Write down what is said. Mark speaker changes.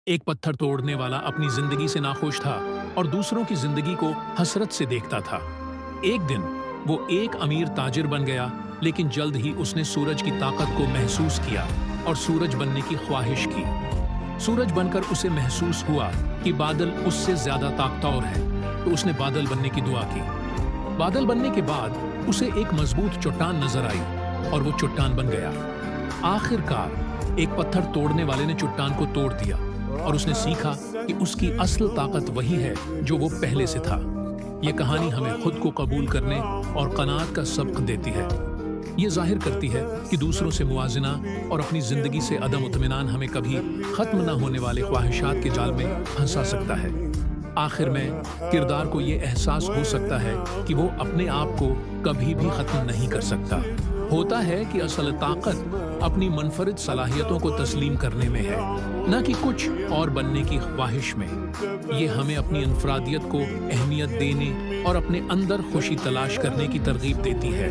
Speaker 1: एक पत्थर तोड़ने वाला अपनी जिंदगी से नाखुश था और दूसरों की जिंदगी को हसरत से देखता था। एक दिन वो एक अमीर ताजिर बन गया, लेकिन जल्द ही उसने सूरज की ताकत को महसूस किया और सूरज बनने की ख्वाहिश की। सूरज बनकर उसे महसूस हुआ कि बादल उससे ज्यादा ताकतवर है, तो उसने बादल बनने की दुआ की। बादल बनने के बाद उसे एक मजबूत चट्टान नजर आई और वो चट्टान बन गया। आखिरकार एक पत्थर तोड़ने वाले ने चट्टान को तोड़ दिया और उसने सीखा कि उसकी असल ताकत वही है जो वो पहले से था। ये कहानी हमें खुद को कबूल करने और कनात का सबक देती है। ये जाहिर करती है कि दूसरों से मुआजना और अपनी जिंदगी से अदम इत्मीनान हमें कभी खत्म न होने वाले ख्वाहिशात के जाल में फंसा सकता है। आखिर में किरदार को ये एहसास हो सकता है कि वो अपने आप को कभी भी खत्म नहीं कर सकता। होता है कि असल ताकत अपनी मुनफरिद सलाहियतों को तस्लीम करने में है, न कि कुछ और बनने की ख्वाहिश में। ये हमें अपनी इनफरादियत को अहमियत देने और अपने अंदर खुशी तलाश करने की तरगीब देती है।